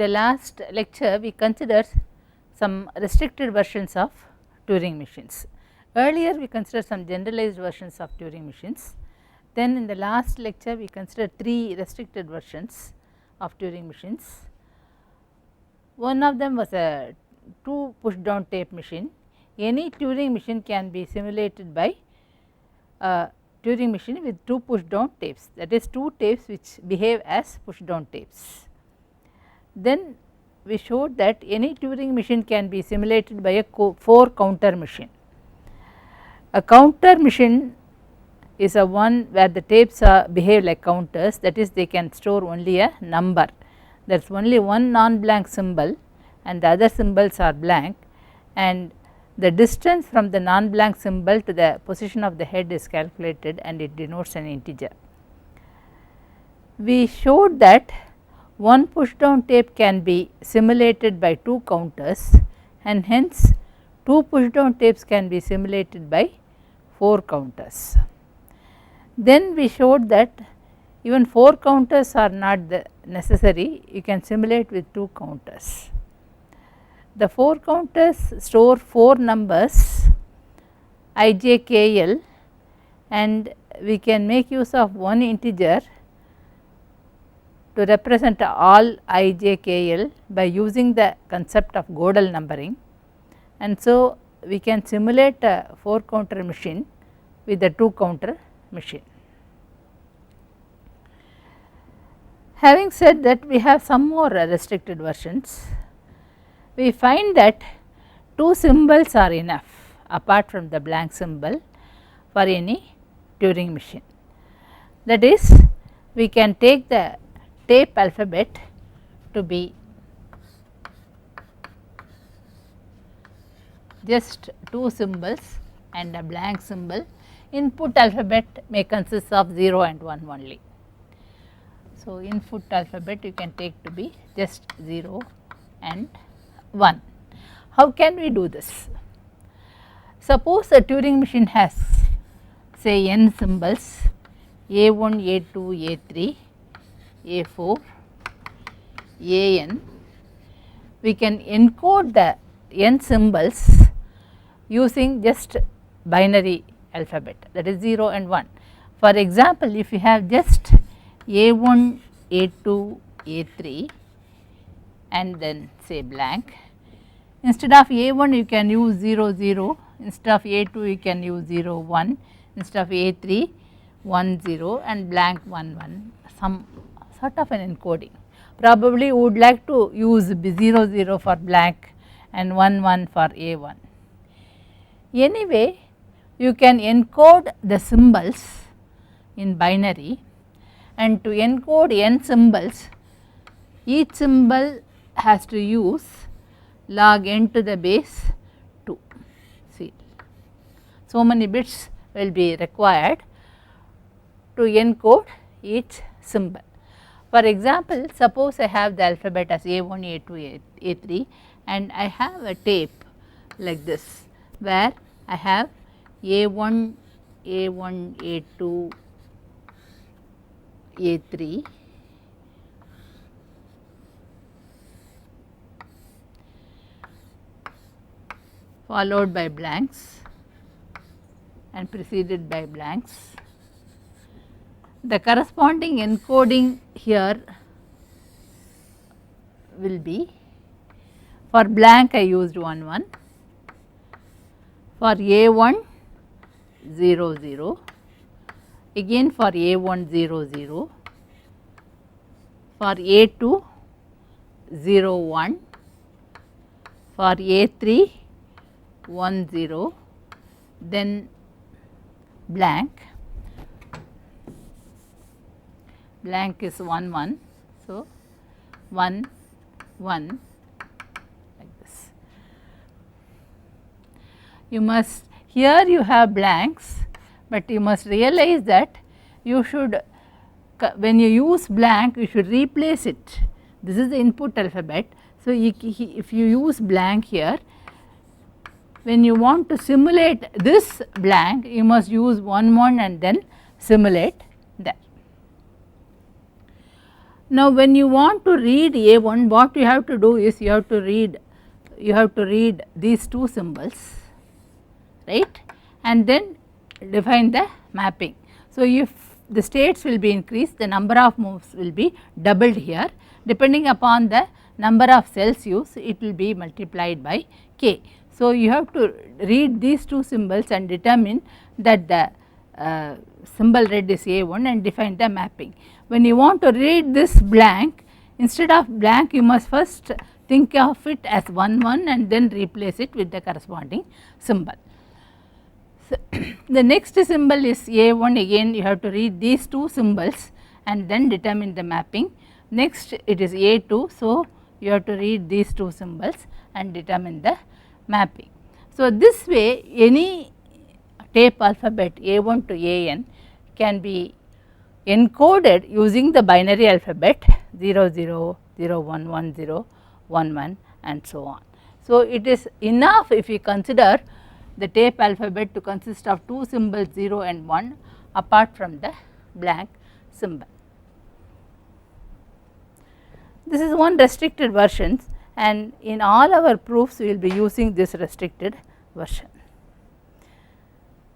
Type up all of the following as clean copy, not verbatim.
the last lecture we considered some restricted versions of Turing machines. Earlier we considered some generalized versions of Turing machines. Then in the last lecture we considered 3 restricted versions of Turing machines. One of them was a 2 push down tape machine. Any Turing machine can be simulated by a Turing machine with 2 push down tapes, that is 2 tapes which behave as push down tapes. Then we showed that any Turing machine can be simulated by a 4 counter machine. A counter machine is a one where the tapes behave like counters, that is they can store only a number, there is only one non-blank symbol and the other symbols are blank, and the distance from the non-blank symbol to the position of the head is calculated and it denotes an integer. We showed that one push down tape can be simulated by 2 counters and hence 2 push down tapes can be simulated by 4 counters. Then we showed that even 4 counters are not necessary, you can simulate with 2 counters. The 4 counters store 4 numbers I, j, k, l, and we can make use of one integer to represent all I, j, k, l by using the concept of Gödel numbering, and so we can simulate a 4 counter machine with a 2 counter machine. Having said that, we have some more restricted versions. We find that 2 symbols are enough apart from the blank symbol for any Turing machine. That is, we can take the tape alphabet to be just 2 symbols and a blank symbol. Input alphabet may consist of 0 and 1 only. So, input alphabet you can take to be just 0 and 1. How can we do this? Suppose a Turing machine has say n symbols A1, A2, A3, A4, AN. We can encode the n symbols using just binary alphabet, that is 0 and 1. For example, if you have just A1, A2, A3 and then say blank, instead of A1 you can use 0 0, instead of A2 you can use 0 1, instead of A3 1 0 and blank 1 1, some sort of an encoding. Probably would like to use 0 0 for blank and 1 1 for A1. Anyway, you can encode the symbols in binary, and to encode n symbols, each symbol has to use log n to the base 2. See, so many bits will be required to encode each symbol. For example, suppose I have the alphabet as A1, A2, A3 and I have a tape like this where I have A1, A1, A2, A3, followed by blanks and preceded by blanks. The corresponding encoding here will be, for blank I used 1 1, for A1 0 0, again for A1 0 0, for A2 0 1, for A3 1 0, then blank, blank is 1 1, so 1 1 like this. You must, here you have blanks, but you must realize that you should, when you use blank you should replace it. This is the input alphabet. So, if you use blank here, when you want to simulate this blank you must use 1 1 and then simulate that. Now when you want to read A1, what you have to do is you have to read these two symbols, right, and then define the mapping. So if the states will be increased, the number of moves will be doubled here, depending upon the number of cells used it will be multiplied by k. So you have to read these two symbols and determine that the symbol read is A1 and define the mapping. When you want to read this blank, instead of blank you must first think of it as 1 1 and then replace it with the corresponding symbol. So the next symbol is A1, again you have to read these two symbols and then determine the mapping. Next it is A2, so you have to read these two symbols and determine the mapping. So this way any tape alphabet A1 to AN can be encoded using the binary alphabet 00, 01, 10, 11 and so on. So it is enough if we consider the tape alphabet to consist of two symbols 0 and 1 apart from the blank symbol. This is one restricted version and in all our proofs we will be using this restricted version.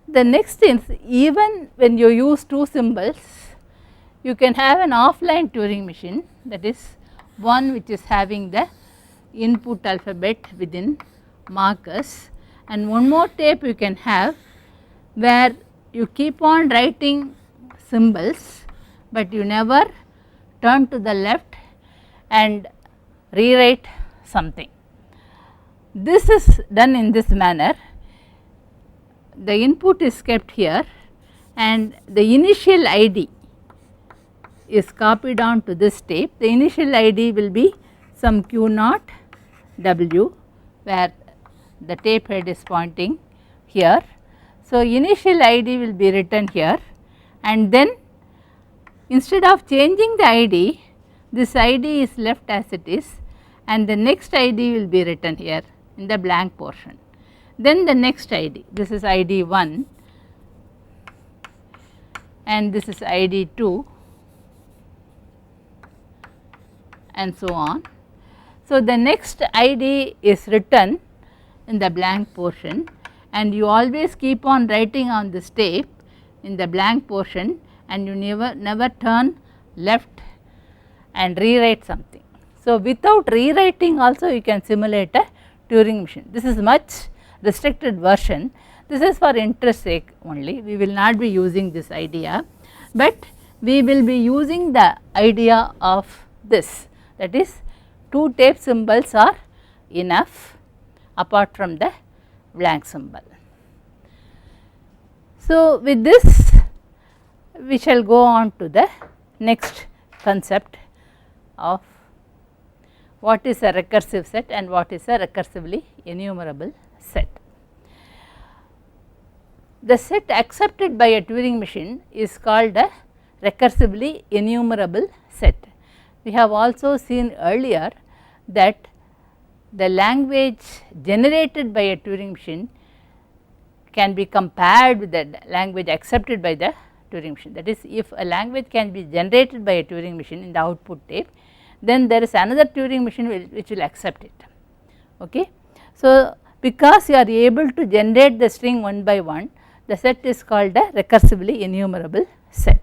The next is, even when you use two symbols you can have an offline Turing machine, that is one which is having the input alphabet within markers, and one more tape you can have where you keep on writing symbols but you never turn to the left and rewrite something. This is done in this manner. The input is kept here and the initial ID is copied on to this tape. The initial ID will be some Q0 W where the tape head is pointing here. So initial ID will be written here and then instead of changing the ID, this ID is left as it is and the next ID will be written here in the blank portion. Then the next ID, this is ID 1 and this is ID 2 and so on. So the next ID is written in the blank portion and you always keep on writing on this tape in the blank portion and you never turn left and rewrite something. So without rewriting also you can simulate a Turing machine. This is much restricted version. This is for interest sake only, we will not be using this idea, but we will be using the idea of this, that is two tape symbols are enough apart from the blank symbol. So with this we shall go on to the next concept of what is a recursive set and what is a recursively enumerable set. The set accepted by a Turing machine is called a recursively enumerable set. We have also seen earlier that the language generated by a Turing machine can be compared with the language accepted by the Turing machine. That is, if a language can be generated by a Turing machine in the output tape, then there is another Turing machine which will accept it. Okay. So because you are able to generate the string one by one, the set is called a recursively enumerable set.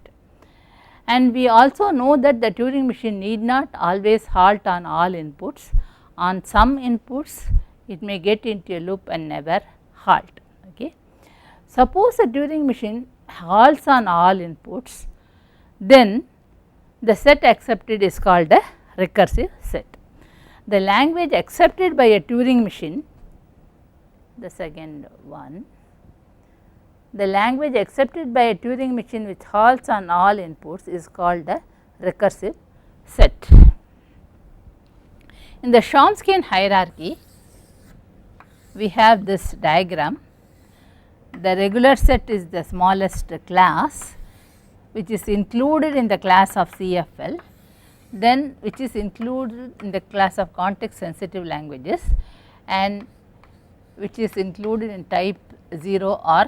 And we also know that the Turing machine need not always halt on all inputs. On some inputs it may get into a loop and never halt. Okay. Suppose a Turing machine halts on all inputs, then the set accepted is called a recursive set. The language accepted by a Turing machine, the second one, the language accepted by a Turing machine which halts on all inputs is called a recursive set. In the Chomskyan hierarchy, we have this diagram. The regular set is the smallest class which is included in the class of CFL, then which is included in the class of context sensitive languages and which is included in type 0 or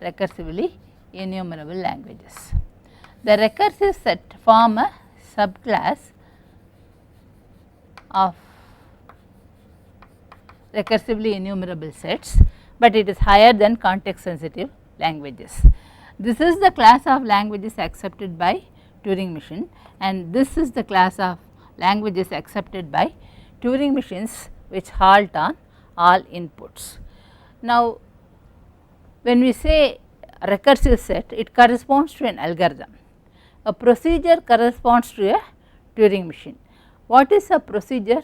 recursively enumerable languages. The recursive set form a subclass of recursively enumerable sets, but it is higher than context sensitive languages. This is the class of languages accepted by Turing machine, and this is the class of languages accepted by Turing machines which halt on all inputs. Now, when we say recursive set, it corresponds to an algorithm. A procedure corresponds to a Turing machine. What is a procedure?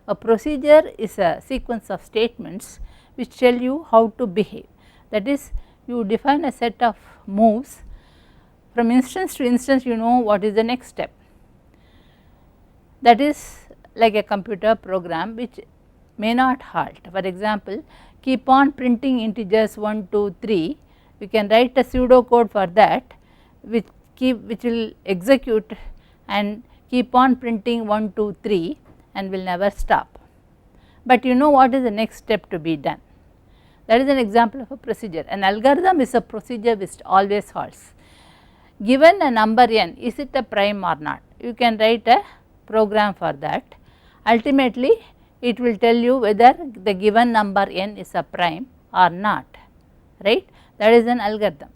A procedure is a sequence of statements which tell you how to behave. That is, you define a set of moves, from instance to instance you know what is the next step. That is like a computer program which may not halt. For example, keep on printing integers 1, 2, 3, we can write a pseudo code for that which will execute and keep on printing 1, 2, 3 and will never stop. But you know what is the next step to be done. That is an example of a procedure. An algorithm is a procedure which always halts. Given a number n, is it a prime or not? You can write a program for that. Ultimately, it will tell you whether the given number n is a prime or not, right. That is an algorithm.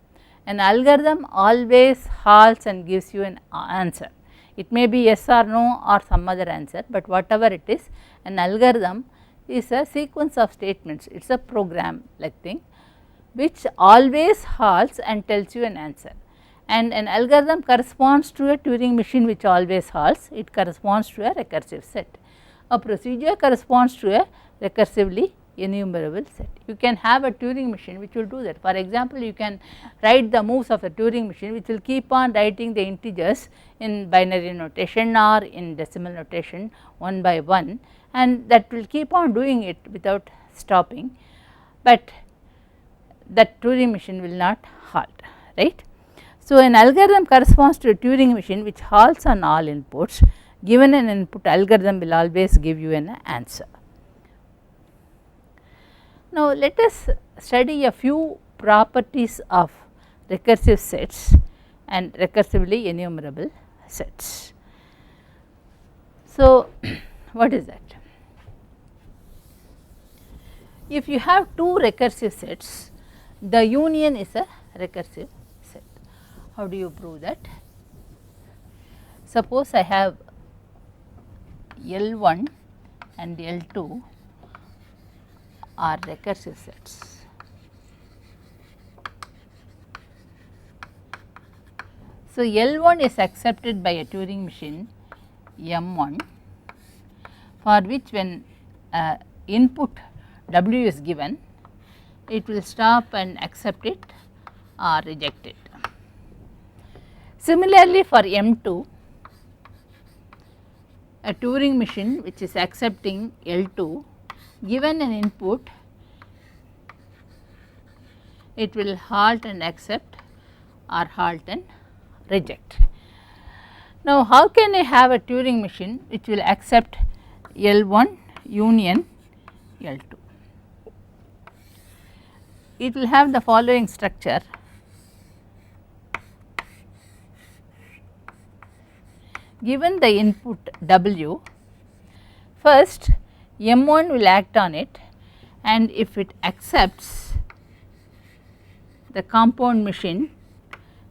An algorithm always halts and gives you an answer. It may be yes or no or some other answer, but whatever it is, an algorithm is a sequence of statements, it is a program like thing which always halts and tells you an answer. And an algorithm corresponds to a Turing machine which always halts, it corresponds to a recursive set. A procedure corresponds to a recursively enumerable set. You can have a Turing machine which will do that. For example, you can write the moves of a Turing machine which will keep on writing the integers in binary notation or in decimal notation one by one, and that will keep on doing it without stopping, but that Turing machine will not halt, right. So, an algorithm corresponds to a Turing machine which halts on all inputs. Given an input, algorithm will always give you an answer. Now, let us study a few properties of recursive sets and recursively enumerable sets. So, what is that? If you have two recursive sets, the union is a recursive set. How do you prove that? Suppose I have L1 and L2 are recursive sets. So, L1 is accepted by a Turing machine M1, for which when input W is given, it will stop and accept it or reject it. Similarly, for M2, a Turing machine which is accepting L2, given an input, it will halt and accept or halt and reject. Now, how can I have a Turing machine which will accept L1 union L2? It will have the following structure. Given the input W, first M1 will act on it, and if it accepts, the compound machine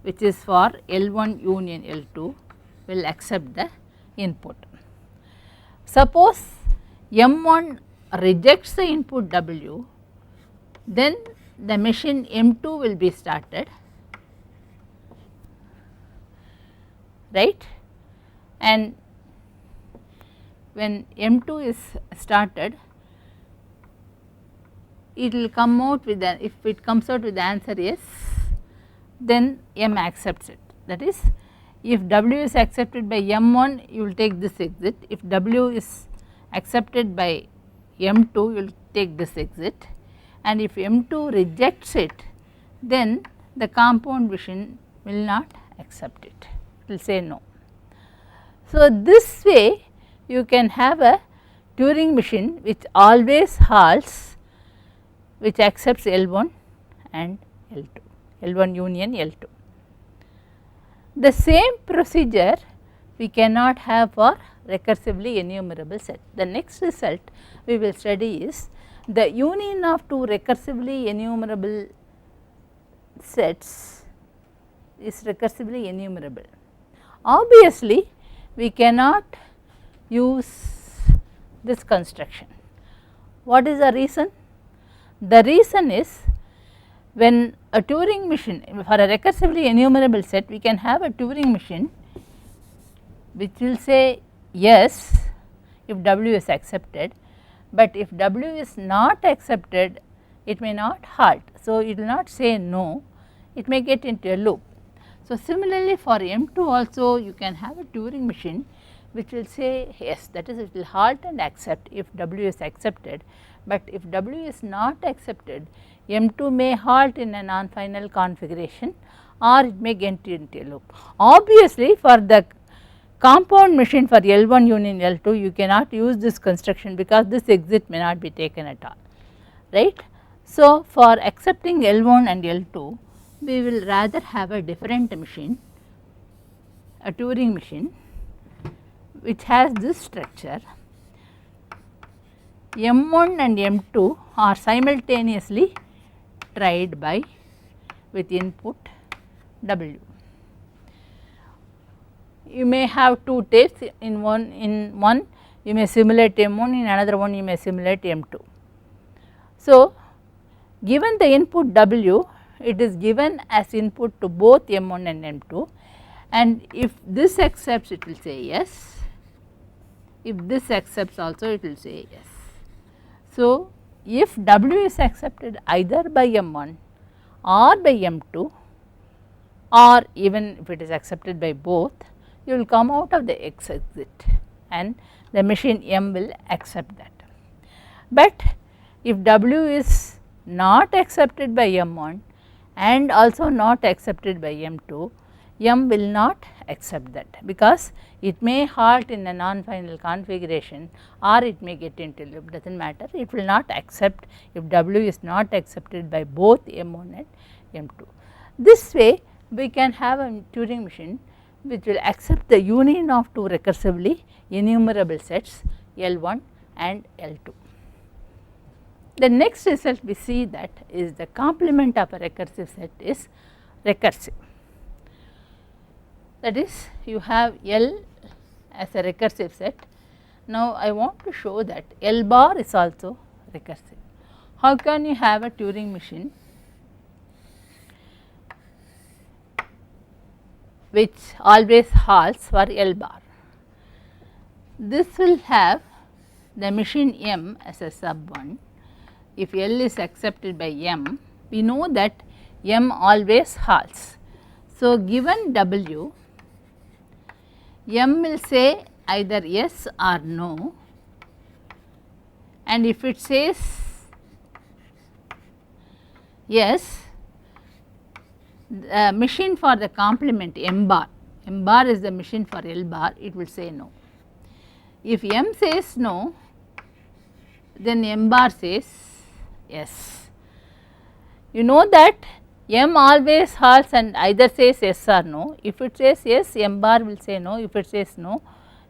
which is for L1 union L2 will accept the input. Suppose M1 rejects the input W, then the machine M2 will be started, right, and when M2 is started, it will come out with the, if it comes out with the answer yes, then M accepts it. That is, if W is accepted by M1, you will take this exit. If W is accepted by M2, you will take this exit, and if M2 rejects it, then the compound machine will not accept it, it will say no. So, this way you can have a Turing machine which always halts, which accepts L1 and L2, L1 union L2. The same procedure we cannot have for recursively enumerable set. The next result we will study is the union of two recursively enumerable sets is recursively enumerable. Obviously, we cannot use this construction. What is the reason? The reason is when a Turing machine, for a recursively enumerable set, we can have a Turing machine which will say yes if W is accepted, but if W is not accepted, it may not halt. So, it will not say no, it may get into a loop. So, similarly for M2 also you can have a Turing machine which will say yes, that is, it will halt and accept if W is accepted, but if W is not accepted, M2 may halt in a non-final configuration or it may get into a loop. Obviously, for the compound machine for L1 union L2 you cannot use this construction because this exit may not be taken at all, right. So, for accepting L1 and L2 we will rather have a different machine, a Turing machine which has this structure. M1 and M2 are simultaneously tried by with input W. You may have two tapes, in one you may simulate M1, in another one you may simulate M2. So, given the input W, it is given as input to both M1 and M2, and if this accepts it will say yes, if this accepts also it will say yes. So, if W is accepted either by M1 or by M2 or even if it is accepted by both, you will come out of the X exit and the machine M will accept that. But if W is not accepted by M1 and also not accepted by M2, M will not accept that because it may halt in a non-final configuration or it may get into loop, does not matter, it will not accept if W is not accepted by both M1 and M2. This way we can have a Turing machine which will accept the union of two recursively enumerable sets L1 and L2. The next result we see that is the complement of a recursive set is recursive. That is, you have L as a recursive set. Now, I want to show that L bar is also recursive. How can you have a Turing machine which always halts for L bar? This will have the machine M as a sub 1. If L is accepted by M, we know that M always halts. So, given W, M will say either yes or no, and if it says yes, the machine for the complement M bar is the machine for L bar, it will say no. If M says no, then M bar says yes. You know that M always halts and either says yes or no. If it says yes, M bar will say no. If it says no,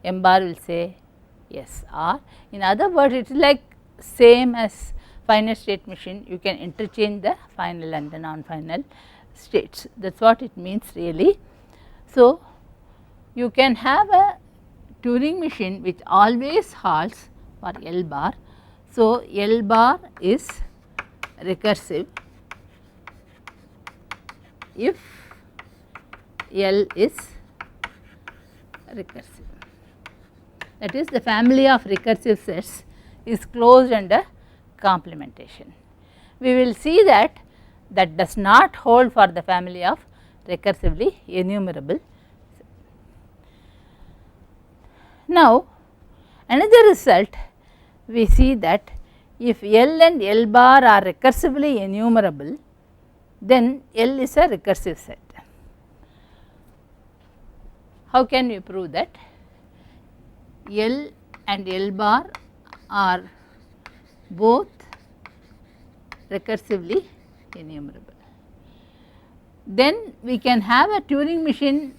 M bar will say yes. Or in other words, it is like same as finite state machine, you can interchange the final and the non-final states. That is what it means really. So, you can have a Turing machine which always halts for L bar. So, L bar is recursive if L is recursive. That is, the family of recursive sets is closed under complementation. We will see that that does not hold for the family of recursively enumerable. Now, another result we see that if L and L bar are recursively enumerable, then L is a recursive set. How can we prove that? L and L bar are both recursively enumerable. Then we can have a Turing machine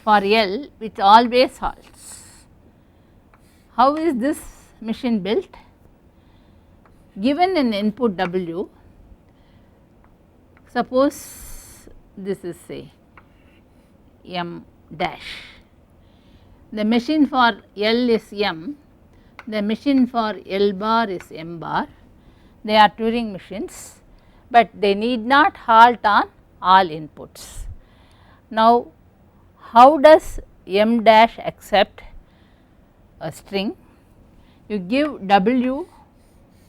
for L which always halts. How is this machine built? Given an input W, suppose this is say M dash. The machine for L is M, the machine for L bar is M bar. They are Turing machines, but they need not halt on all inputs. Now, how does M dash accept a string? You give W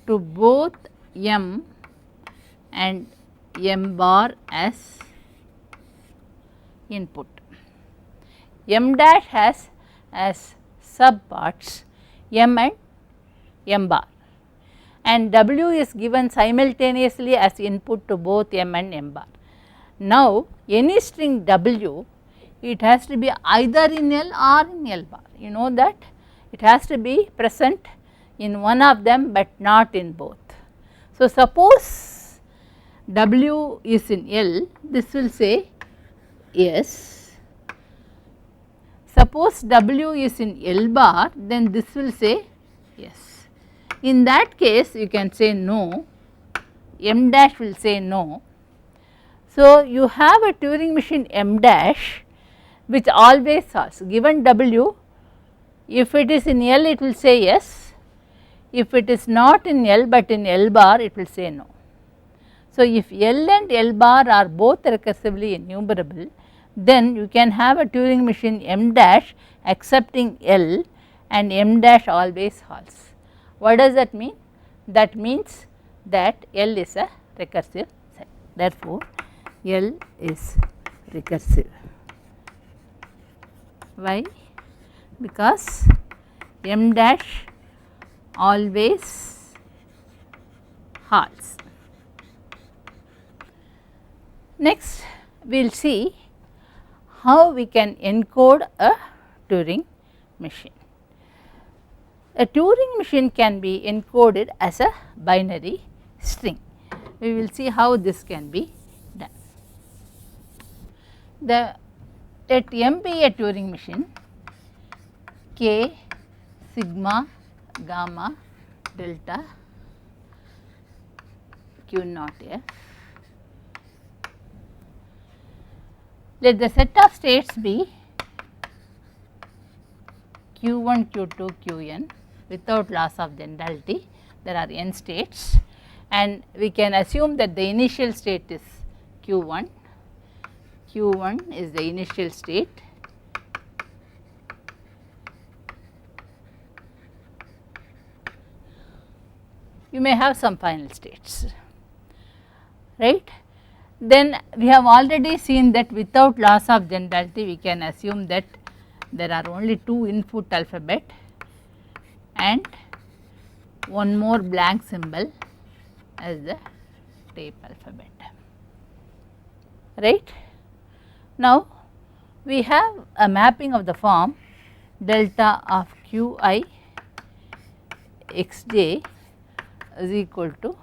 to both M and M bar as input. M dash has as subparts M and M bar, and W is given simultaneously as input to both M and M bar. Now, any string W, it has to be either in L or in L bar. You know that it has to be present in one of them, but not in both. So, suppose W is in L, this will say yes. Suppose W is in L bar, then this will say yes. In that case, you can say no, M dash will say no. So, you have a Turing machine M dash which always halts. Given W, if it is in L, it will say yes. If it is not in L, but in L bar, it will say no. So, if L and L bar are both recursively enumerable, then you can have a Turing machine M dash accepting L and M dash always halts. What does that mean? That means that L is a recursive set. Therefore, L is recursive. Why? Because M dash always halts. Next, we will see how we can encode a Turing machine. A Turing machine can be encoded as a binary string. We will see how this can be done. Let M be a Turing machine, K, sigma, gamma, delta, Q naught F. Let the set of states be Q1, Q2, Qn without loss of generality. There are n states, and we can assume that the initial state is Q1. Q1 is the initial state. You may have some final states, right. Then we have already seen that without loss of generality, we can assume that there are only two input alphabet and one more blank symbol as the tape alphabet, right. Now, we have a mapping of the form delta of Qi xj is equal to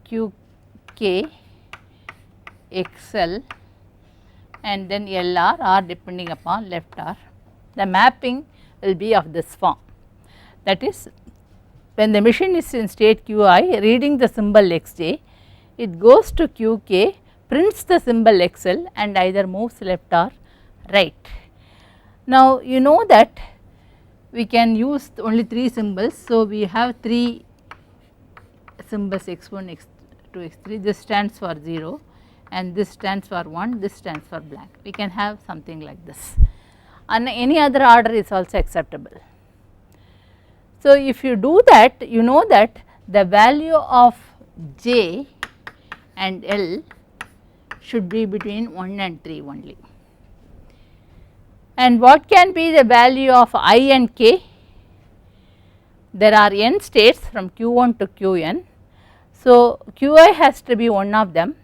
Qk xl and then LR or depending upon left R. The mapping will be of this form, that is when the machine is in state Qi reading the symbol xj, it goes to Qk, prints the symbol xl and either moves left or right. Now, you know that we can use only 3 symbols. So, we have 3 symbols x1, x2, x3, this stands for 0 and this stands for 1, this stands for blank. We can have something like this, and any other order is also acceptable. So, if you do that, you know that the value of j and L should be between 1 and 3 only. And what can be the value of I and k? There are n states from Q1 to Qn. So, Qi has to be one of them.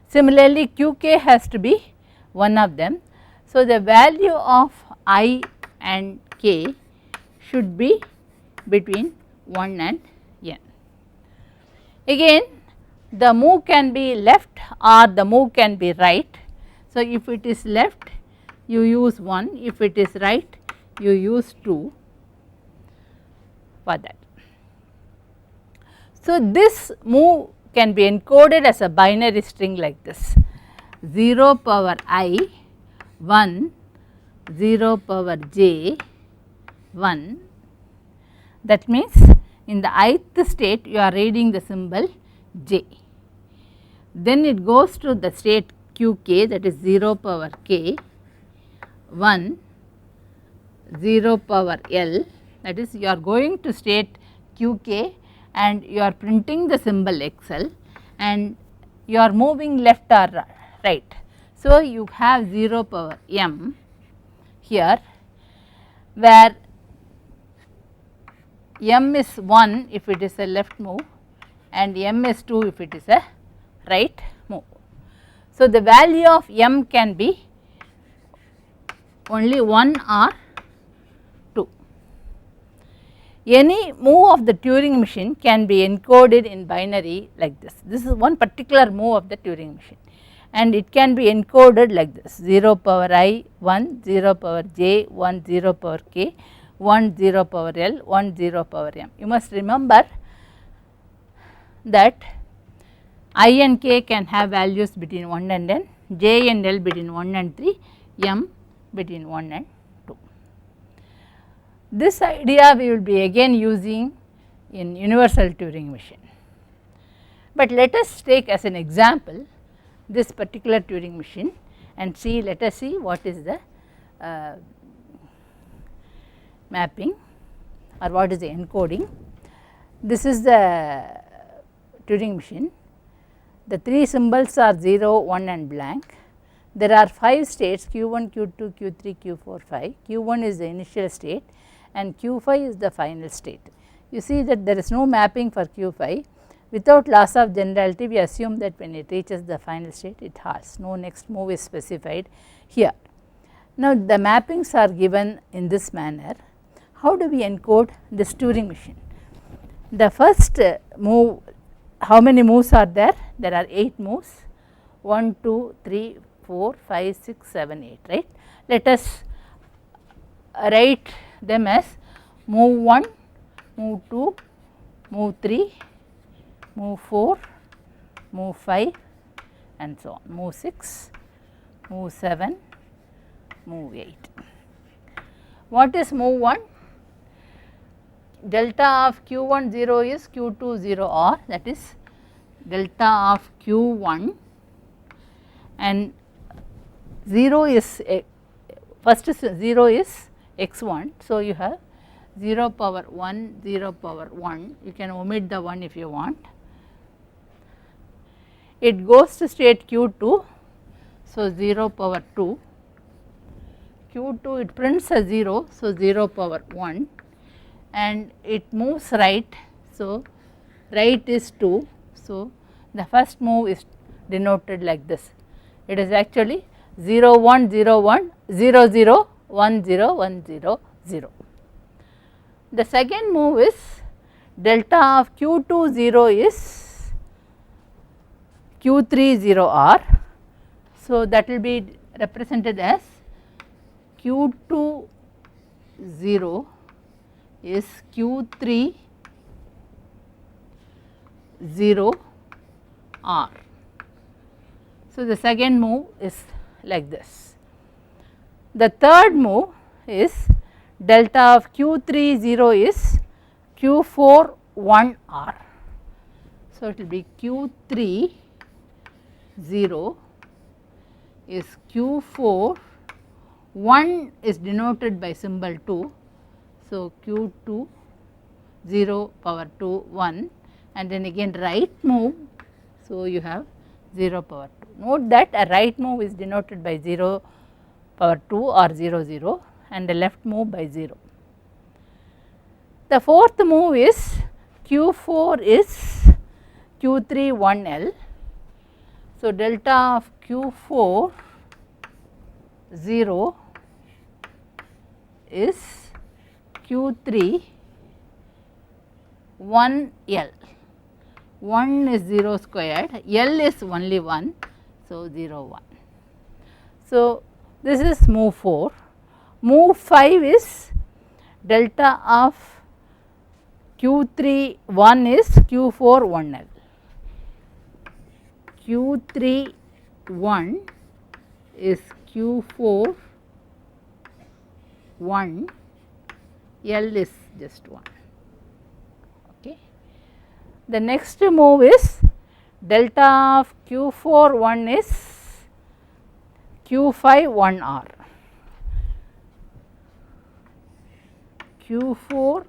Similarly, Qk has to be one of them. So, the value of I and k should be between 1 and n. Again, the move can be left or the move can be right. So, if it is left, you use 1, if it is right you use 2 for that. So, this move can be encoded as a binary string like this 0 power I 1 0 power j 1. That means in the ith state you are reading the symbol j, then it goes to the state qk, that is 0 power k 1 0 power l, that is you are going to state qk and you are printing the symbol xl and you are moving left or right. So, you have 0 power m here, where m is 1 if it is a left move and m is 2 if it is a right move. So, the value of m can be only 1 or 2. Any move of the Turing machine can be encoded in binary like this. This is one particular move of the Turing machine and it can be encoded like this 0 power I 1 0 power j 1 0 power k 1 0 power l 1 0 power m. You must remember that I and k can have values between 1 and n, j and l between 1 and 3, m between 1 and 2. This idea we will be again using in universal Turing machine, but let us take as an example this particular Turing machine and see, let us see what is the mapping or what is the encoding. This is the Turing machine. The 3 symbols are 0, 1 and blank. There are 5 states q1, q2, q3, q4, 5. q1 is the initial state and q5 is the final state. You see that there is no mapping for q5. Without loss of generality, we assume that when it reaches the final state it halts, no next move is specified here. Now, the mappings are given in this manner. How do we encode this Turing machine? The first move, how many moves are there? There are 8 moves 1, 2, 3, 4, 5, 6, 7, 8, right. Let us write them as move 1, move 2, move 3, move 4, move 5 and so on, move 6, move 7, move 8. What is move 1? Delta of q1 0 is q2 0 or, that is delta of q1 and 0 is first 0 is x1. So, you have 0 power 1 0 power 1, you can omit the 1 if you want. It goes to state q2, so 0 power 2, q2 it prints a 0, so 0 power 1 and it moves right, so right is 2. So, the first move is denoted like this, it is actually 0 1 0 1 0 0 1 0 1 0 0. The second move is delta of q2 0 is q3 0 r. So, that will be represented as q2 0 is q3 0 r. So, the second move is like this. The third move is delta of q3 0 is q4 1 r. So, it will be q3 0 is q4, 1 is denoted by symbol 2. So, q2 0 power 2 1 and then again right move. So, you have 0 power 2. Note that a right move is denoted by 0 power 2 or 0 0 and a left move by 0. The fourth move is q4 is q3 1 L. So, delta of q4 0 is q3 1 L. 1 is 0 squared, L is only 1, so 0 1. So, this is move 4, move 5 is delta of Q3 1 is Q4 1L, Q3 1 is Q4 1, L is just 1. Okay. The next move is delta of Q4 1 is Q5 1R, Q4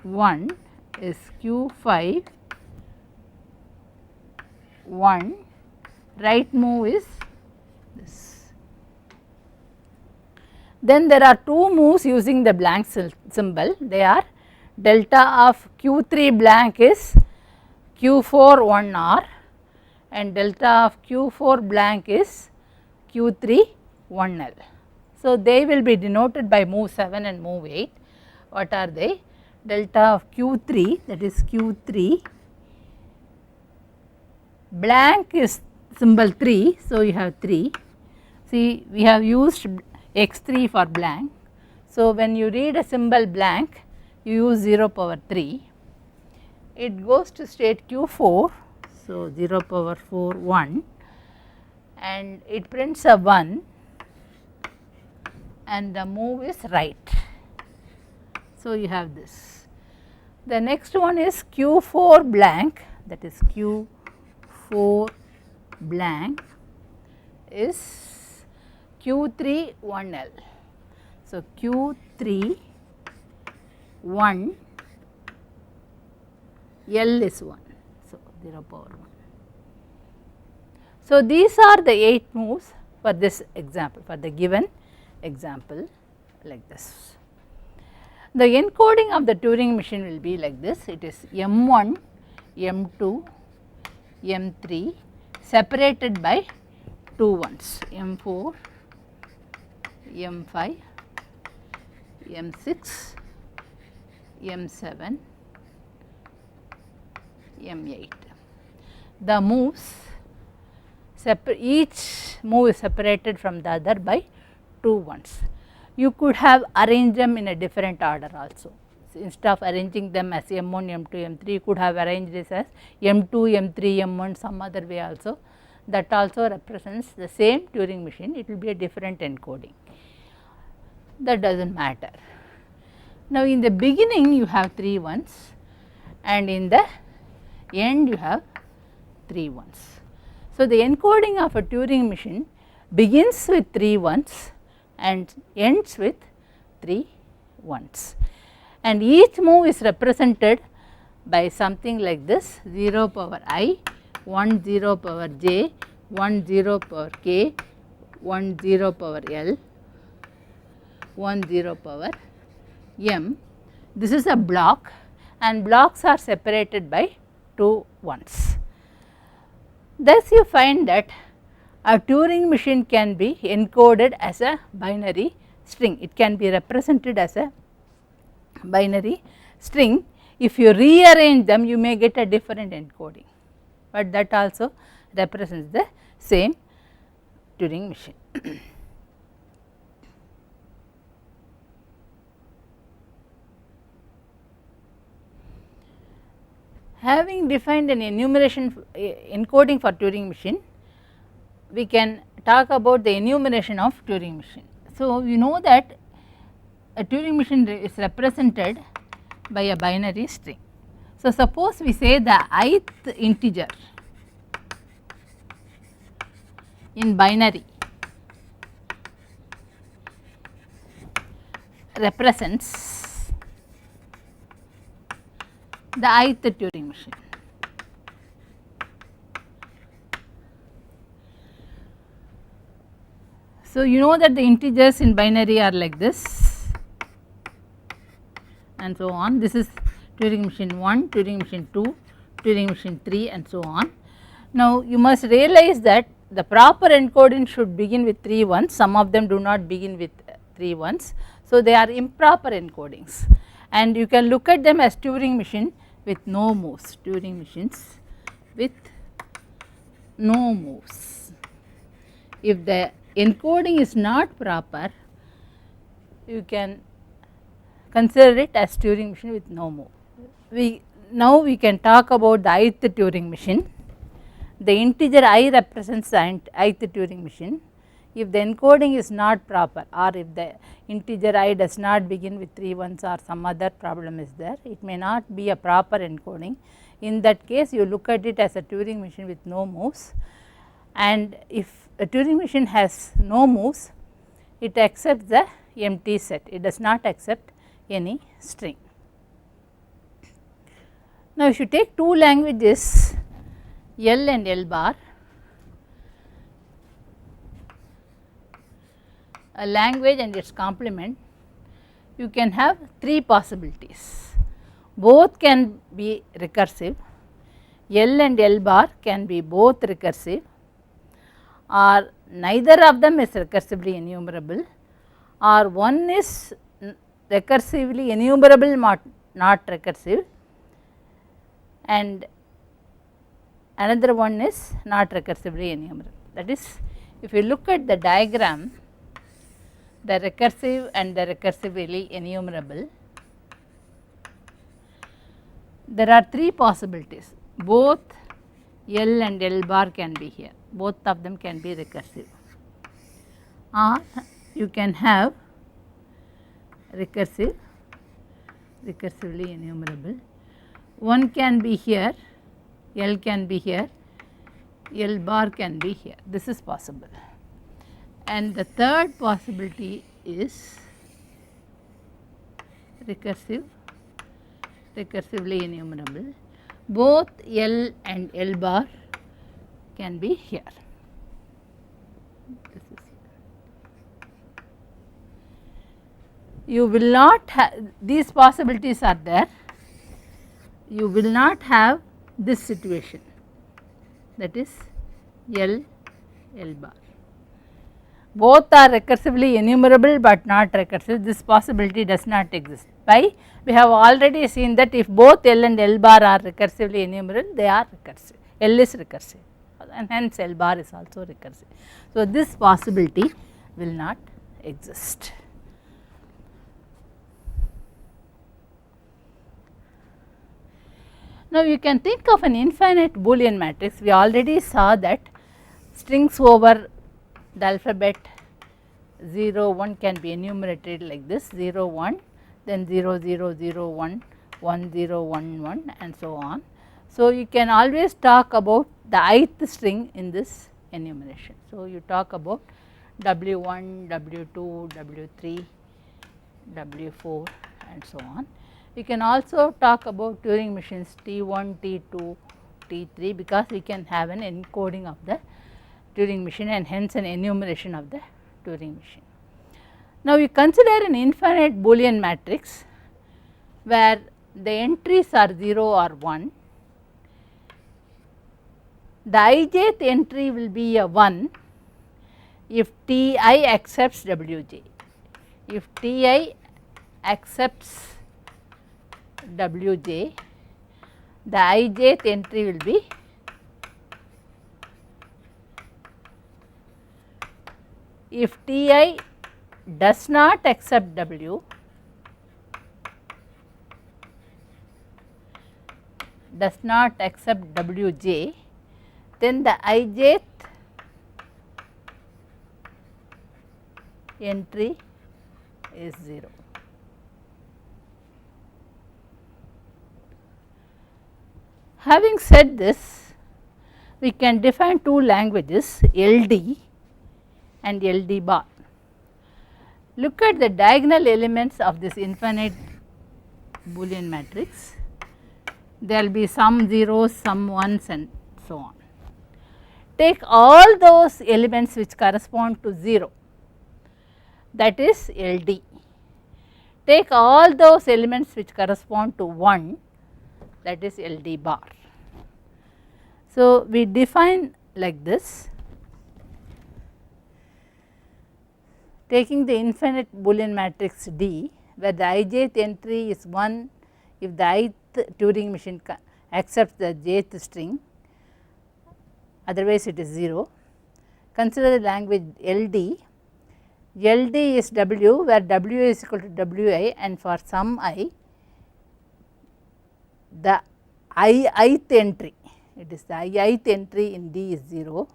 1 is Q5 1, right move is this. Then there are two moves using the blank symbol, they are delta of Q3 blank is Q4 1R and delta of Q4 blank is Q3 1L. So, they will be denoted by move 7 and move 8. What are they? Delta of Q3, that is Q3, blank is symbol 3, so you have 3. See, we have used x3 for blank. So, when you read a symbol blank, you use 0 power 3. It goes to state Q4, so 0 power 4 1, and it prints a 1 and the move is right. So, you have this. The next one is Q4 blank, that is Q4 blank is Q3 1L. So, Q3 1, L is 1, so 0 power 1. So, these are the 8 moves for this example, for the given example like this. The encoding of the Turing machine will be like this, it is M1, M2, M3 separated by 2 ones, M4, M5, M6, M7, M8. The moves, each move is separated from the other by 2 ones. You could have arranged them in a different order also. So, instead of arranging them as M1, M2, M3, you could have arranged this as M2, M3, M1 some other way also. That also represents the same Turing machine, it will be a different encoding. That does not matter. Now, in the beginning you have 3 ones and in the end you have 3 ones. So, the encoding of a Turing machine begins with 3 ones and ends with 3 ones, and each move is represented by something like this 0 power I, 1 0 power j, 1 0 power k, 1 0 power L, 1 0 power m. This is a block and blocks are separated by 2 ones. Thus, you find that a Turing machine can be encoded as a binary string. It can be represented as a binary string. If you rearrange them, you may get a different encoding, but that also represents the same Turing machine. Having defined an enumeration encoding for Turing machine, we can talk about the enumeration of Turing machine. So, you know that a Turing machine is represented by a binary string. So, suppose we say the ith integer in binary represents the ith Turing machine. So, you know that the integers in binary are like this and so on. This is Turing machine 1, Turing machine 2, Turing machine 3 and so on. Now, you must realize that the proper encoding should begin with 3 ones, some of them do not begin with 3 ones. So, they are improper encodings and you can look at them as Turing machine with no moves, Turing machines with no moves. If the encoding is not proper, you can consider it as Turing machine with no move. Now we can talk about the ith Turing machine. The integer I represents the ith Turing machine. If the encoding is not proper, or if the integer I does not begin with 3 ones or some other problem is there, it may not be a proper encoding. In that case, you look at it as a Turing machine with no moves, and if a Turing machine has no moves, it accepts the empty set, it does not accept any string. Now, if you take two languages L and L bar, a language and its complement, you can have three possibilities. Both can be recursive, L and L bar can be both recursive, or neither of them is recursively enumerable, or one is recursively enumerable not recursive, and another one is not recursively enumerable. That is, if you look at the diagram, the recursive and the recursively enumerable, there are three possibilities. Both L and L bar can be here, both of them can be recursive, or you can have recursive, recursively enumerable. One can be here, L can be here, L bar can be here, this is possible. And the third possibility is recursive, recursively enumerable. Both L and L bar can be here. This is here. You will not have, these possibilities are there, you will not have this situation, that is L, L bar. Both are recursively enumerable but not recursive, this possibility does not exist. Why? We have already seen that if both L and L bar are recursively enumerable, they are recursive, L is recursive and hence L bar is also recursive. So, this possibility will not exist. Now, you can think of an infinite Boolean matrix. We already saw that strings over the alphabet 0 1 can be enumerated like this, 0 1, then 0 0 0 1, 1 0 1 1 and so on. So, you can always talk about the ith string in this enumeration. So, you talk about W1, W2, W3, W4 and so on. We can also talk about Turing machines T1, T2, T3 because we can have an encoding of the Turing machine and hence an enumeration of the Turing machine. Now, we consider an infinite Boolean matrix where the entries are 0 or 1. The ijth entry will be a 1 if Ti accepts Wj. If Ti accepts Wj, the ijth entry will be if Ti does not accept W, does not accept Wj, then the ijth entry is 0. Having said this, we can define two languages LD and LD bar. Look at the diagonal elements of this infinite Boolean matrix. There will be some zeros, some ones and so on. Take all those elements which correspond to 0, that is LD. Take all those elements which correspond to 1, that is LD bar. So, we define like this, taking the infinite Boolean matrix D where the ijth entry is 1 if the ith Turing machine accepts the jth string, otherwise it is 0. consider the language LD. LD is W, where W is equal to Wi, and for some I, the ith entry, it is the ith entry in D is 0.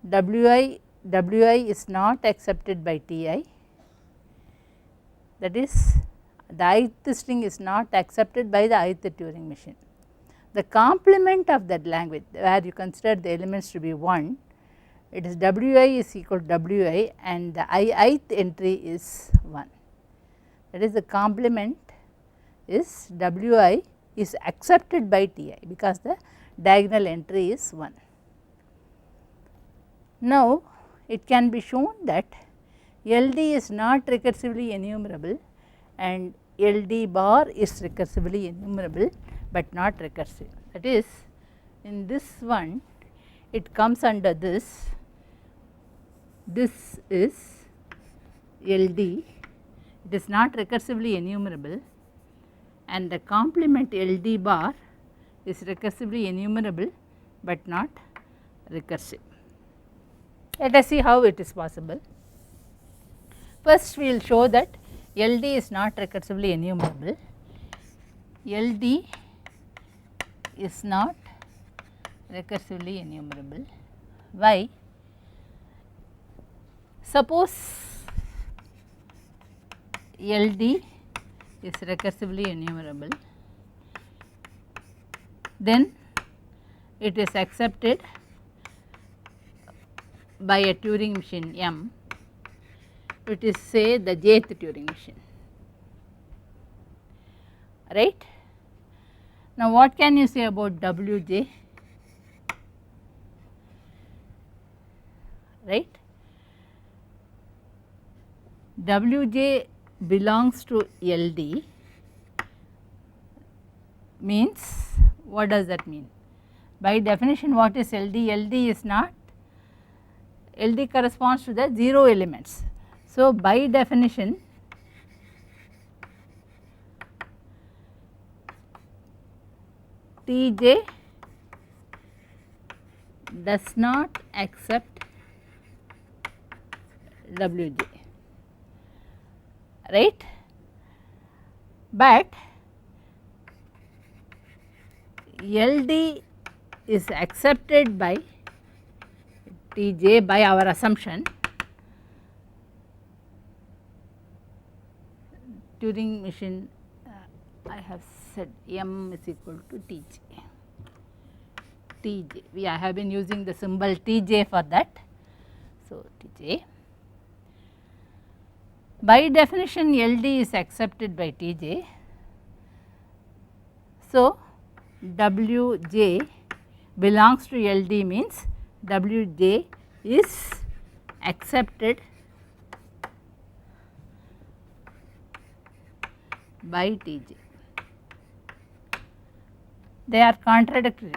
Wi is not accepted by Ti, that is the ith string is not accepted by the ith Turing machine. The complement of that language, where you consider the elements to be 1, it is Wi is equal to Wi and the ith entry is 1. That is the complement is Wi is accepted by Ti, because the diagonal entry is 1. Now, it can be shown that LD is not recursively enumerable and LD bar is recursively enumerable, but not recursive. That is, in this one it comes under this is LD, it is not recursively enumerable, and the complement LD bar is recursively enumerable, but not recursive. Let us see how it is possible. First we will show that LD is not recursively enumerable. LD is not recursively enumerable. Why? Suppose LD is recursively enumerable, then it is accepted by a Turing machine M, it is say the jth Turing machine, right. Now, what can you say about Wj, right? Wj belongs to LD means, what does that mean? By definition, what is LD? LD is not, LD corresponds to the 0 elements. So, by definition Tj does not accept Wj, right, but LD is accepted by Tj by our assumption. Turing machine, I have said M is equal to Tj. Tj, I have been using the symbol Tj for that. So, Tj, by definition LD is accepted by Tj. So, Wj belongs to LD means Wj is accepted by Tj. They are contradictory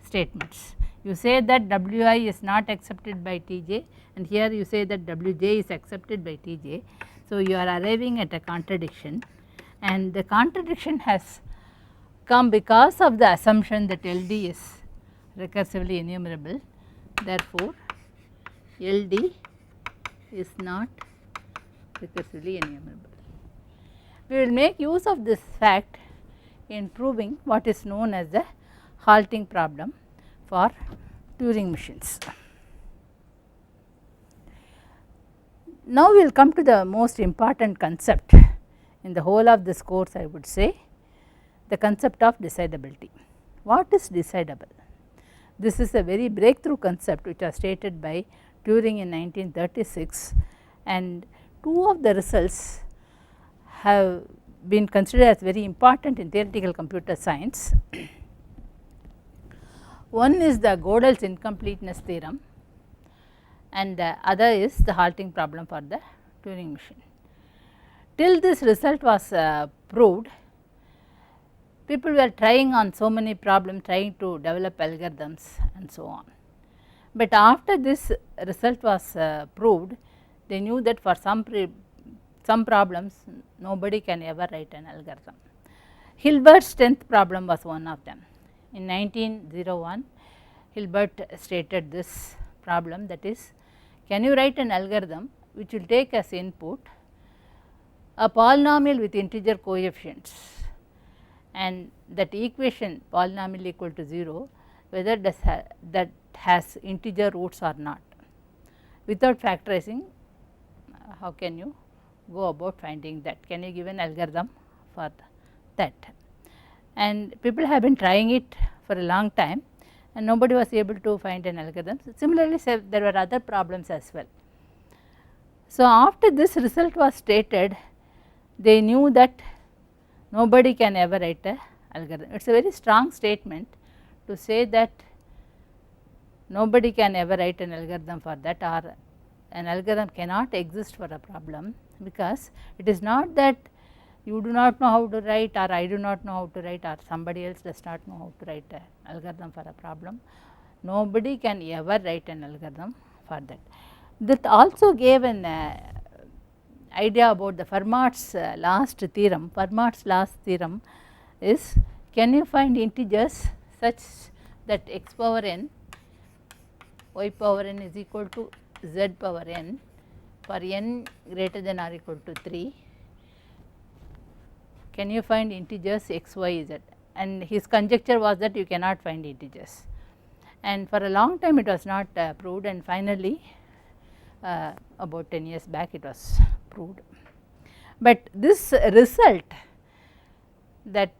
statements. You say that Wi is not accepted by Tj, and here you say that Wj is accepted by Tj. So, you are arriving at a contradiction, and the contradiction has come because of the assumption that LD is recursively enumerable. Therefore, LD is not recursively enumerable. We will make use of this fact in proving what is known as the halting problem for Turing machines. Now, we will come to the most important concept in the whole of this course, I would say, the concept of decidability. What is decidable? This is a very breakthrough concept which was stated by Turing in 1936, and two of the results have been considered as very important in theoretical computer science. One is the Gödel's incompleteness theorem, and the other is the halting problem for the Turing machine. Till this result was proved, people were trying on so many problems, trying to develop algorithms and so on. But after this result was proved, they knew that for some problems nobody can ever write an algorithm. Hilbert's 10th problem was one of them. In 1901, Hilbert stated this problem, that is, can you write an algorithm which will take as input a polynomial with integer coefficients and that equation polynomial equal to 0 whether that has integer roots or not. Without factorizing, how can you go about finding that? Can you give an algorithm for that? And people have been trying it for a long time and nobody was able to find an algorithm. Similarly, there were other problems as well. So, after this result was stated, they knew that nobody can ever write a algorithm. It is a very strong statement to say that nobody can ever write an algorithm for that, or an algorithm cannot exist for a problem, because it is not that you do not know how to write, or I do not know how to write, or somebody else does not know how to write an algorithm for a problem. Nobody can ever write an algorithm for that. That also gave an idea about the Fermat's last theorem. Fermat's last theorem is, can you find integers such that x power n, y power n is equal to z power n for n greater than or equal to 3. Can you find integers x, y, z? And his conjecture was that you cannot find integers, and for a long time it was not proved, and finally about 10 years back it was proved. But this result that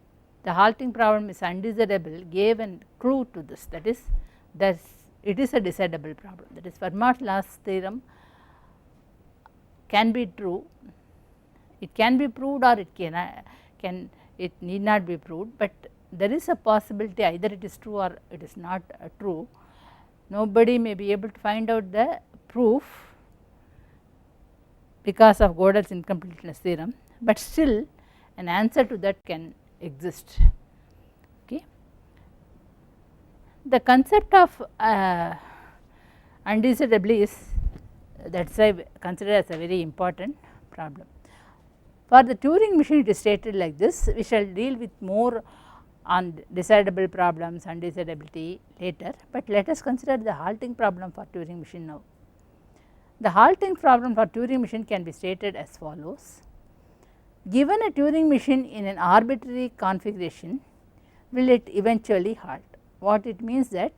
the halting problem is undesirable gave a clue to this, that is, it is a decidable problem, that is, Fermat's last theorem can be true. It can be proved or it need not be proved, but there is a possibility either it is true or it is not true. Nobody may be able to find out the proof because of Gödel's incompleteness theorem, but still an answer to that can exist. Okay. The concept of undesirably is, that is I consider as a very important problem. For the Turing machine it is stated like this. We shall deal with more on decidable problems, undesirability later, but let us consider the halting problem for Turing machine now. The halting problem for Turing machine can be stated as follows. Given a Turing machine in an arbitrary configuration, will it eventually halt? What it means that,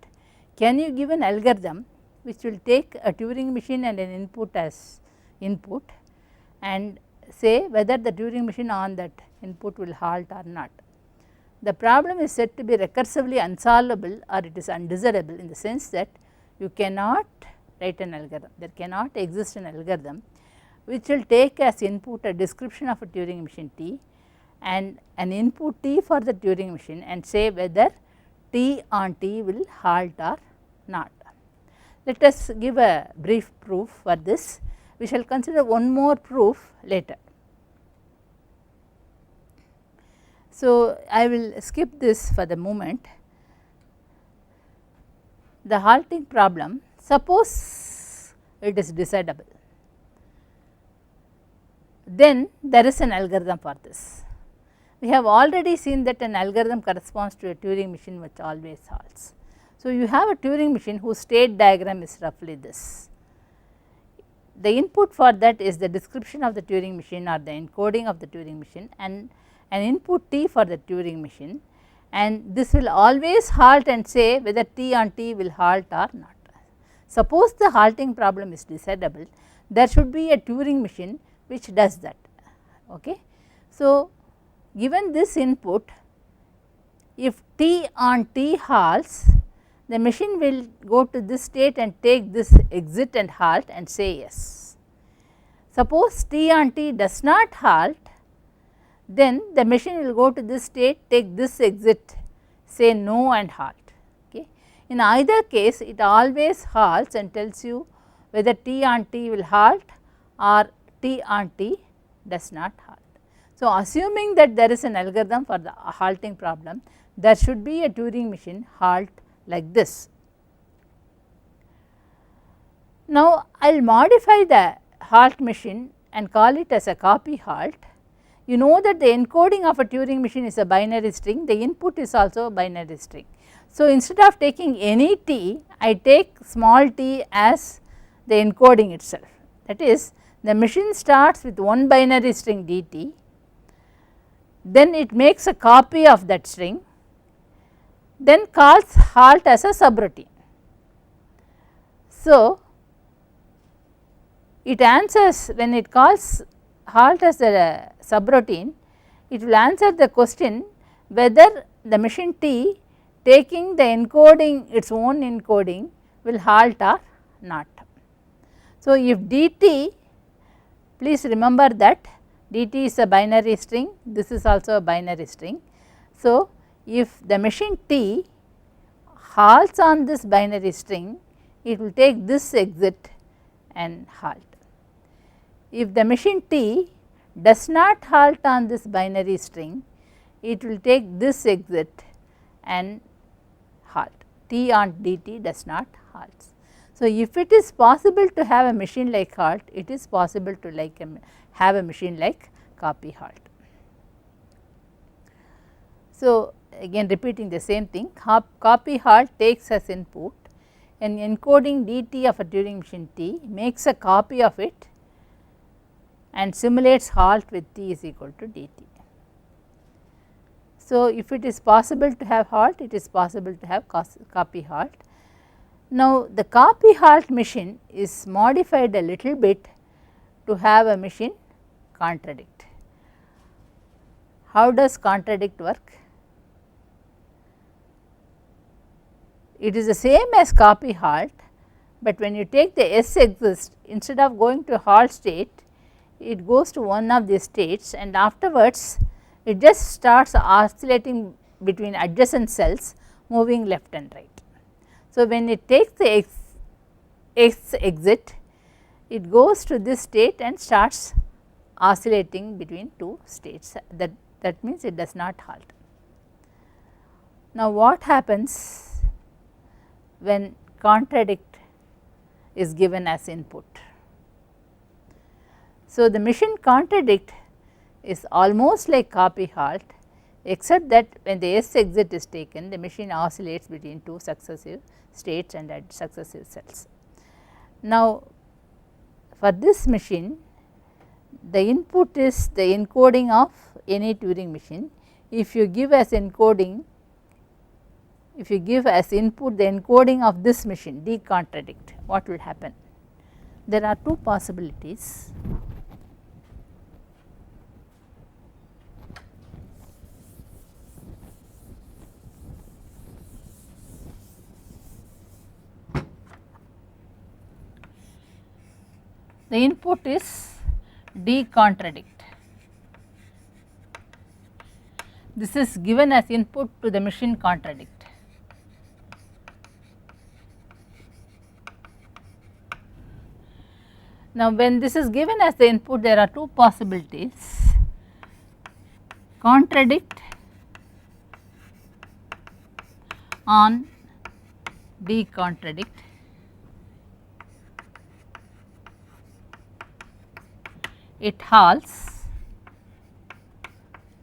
can you give an algorithm which will take a Turing machine and an input as input and say whether the Turing machine on that input will halt or not. The problem is said to be recursively unsolvable, or it is undesirable in the sense that you cannot write an algorithm. There cannot exist an algorithm which will take as input a description of a Turing machine T and an input T for the Turing machine and say whether T on T will halt or not. Let us give a brief proof for this. We shall consider one more proof later. So, I will skip this for the moment. The halting problem, suppose it is decidable, then there is an algorithm for this. We have already seen that an algorithm corresponds to a Turing machine which always halts. So, you have a Turing machine whose state diagram is roughly this. The input for that is the description of the Turing machine or the encoding of the Turing machine and an input T for the Turing machine, and this will always halt and say whether T on T will halt or not. Suppose the halting problem is decidable, there should be a Turing machine which does that. Okay. So, given this input, if T on T halts, the machine will go to this state and take this exit and halt and say yes. Suppose T on T does not halt, then the machine will go to this state, take this exit, say no and halt. Okay. In either case, it always halts and tells you whether T on T will halt or T on T does not halt. So, assuming that there is an algorithm for the halting problem, there should be a Turing machine halt like this. Now, I will modify the halt machine and call it as a copy halt. You know that the encoding of a Turing machine is a binary string, the input is also a binary string. So, instead of taking any t, I take small t as the encoding itself. That is, the machine starts with one binary string dt, then it makes a copy of that string, then calls halt as a subroutine. So, it answers when it calls halt as a subroutine, it will answer the question whether the machine T taking the encoding its own encoding will halt or not. So, if dt, please remember that dt is a binary string, this is also a binary string. So, if the machine T halts on this binary string, it will take this exit and halt. If the machine T does not halt on this binary string, it will take this exit and halt. T on dt does not halt. So, if it is possible to have a machine like halt, it is possible to have a machine like copy halt. So, again repeating the same thing, copy halt takes as input an encoding dt of a Turing machine T, makes a copy of it and simulates halt with t is equal to dt. So, if it is possible to have halt, it is possible to have copy halt. Now, the copy halt machine is modified a little bit to have a machine contradict. How does contradict work? It is the same as copy halt, but when you take the S exist, instead of going to halt state, it goes to one of the states and afterwards it just starts oscillating between adjacent cells moving left and right. So, when it takes the X exit, it goes to this state and starts oscillating between two states, that means it does not halt. Now, what happens when contradict is given as input? So, the machine contradict is almost like copy halt, except that when the S exit is taken, the machine oscillates between two successive states and at successive cells. Now, for this machine, the input is the encoding of any Turing machine. If you give as encoding, if you give as input the encoding of this machine decontradict, what will happen? There are two possibilities. The input is decontradict. This is given as input to the machine contradict. Now, when this is given as the input, there are two possibilities: contradict on decontradict, it halts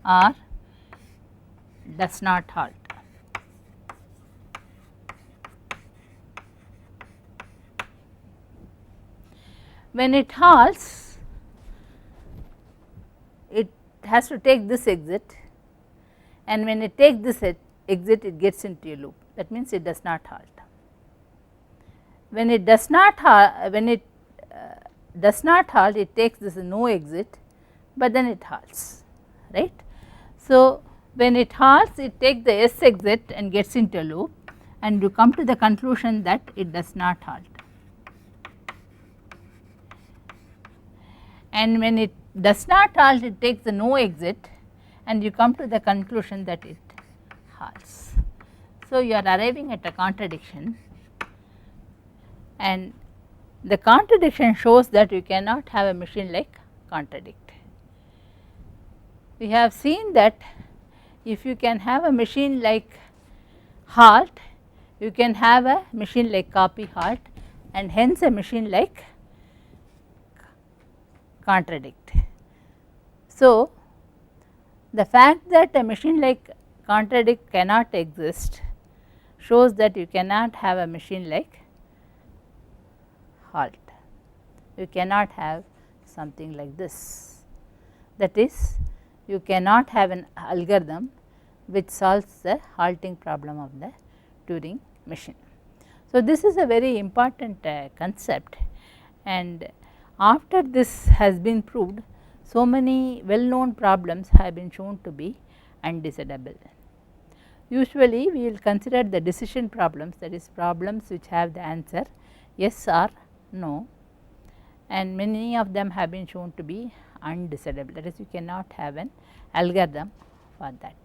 or does not halt. When it halts, it has to take this exit, and when it takes this exit, it gets into a loop. That means it does not halt. When it does not halt, it takes this no exit, but then it halts, right. So, when it halts, it takes the S exit and gets into a loop, and you come to the conclusion that it does not halt. And when it does not halt, it takes the no exit and you come to the conclusion that it halts. So, you are arriving at a contradiction, and the contradiction shows that you cannot have a machine like contradict. We have seen that if you can have a machine like halt, you can have a machine like copy halt, and hence a machine like contradict. So, the fact that a machine like contradict cannot exist shows that you cannot have a machine like HALT. You cannot have something like this. That is, you cannot have an algorithm which solves the halting problem of the Turing machine. So, this is a very important concept, and after this has been proved, so many well known problems have been shown to be undecidable. Usually we will consider the decision problems, that is problems which have the answer yes or no, and many of them have been shown to be undecidable, that is you cannot have an algorithm for that.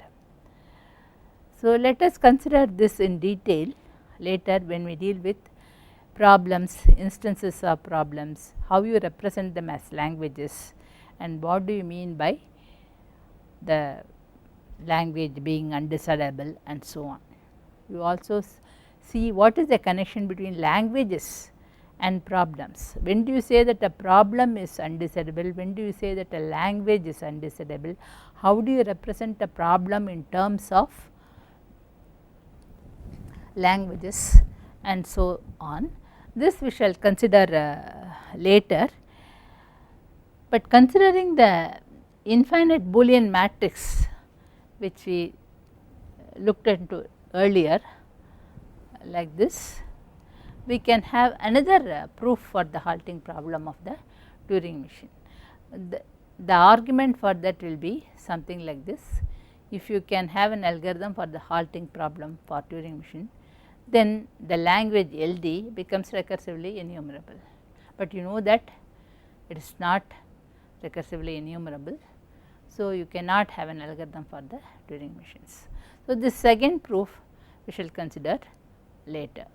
So, let us consider this in detail later when we deal with problems, instances of problems, how you represent them as languages, and what do you mean by the language being undecidable and so on. You also see what is the connection between languages and problems. When do you say that a problem is undecidable? When do you say that a language is undecidable? How do you represent a problem in terms of languages and so on? This we shall consider later, but considering the infinite Boolean matrix which we looked into earlier like this, we can have another proof for the halting problem of the Turing machine. The argument for that will be something like this: if you can have an algorithm for the halting problem for Turing machine, then the language LD becomes recursively enumerable, but you know that it is not recursively enumerable. So, you cannot have an algorithm for the Turing machines. So, this second proof we shall consider later.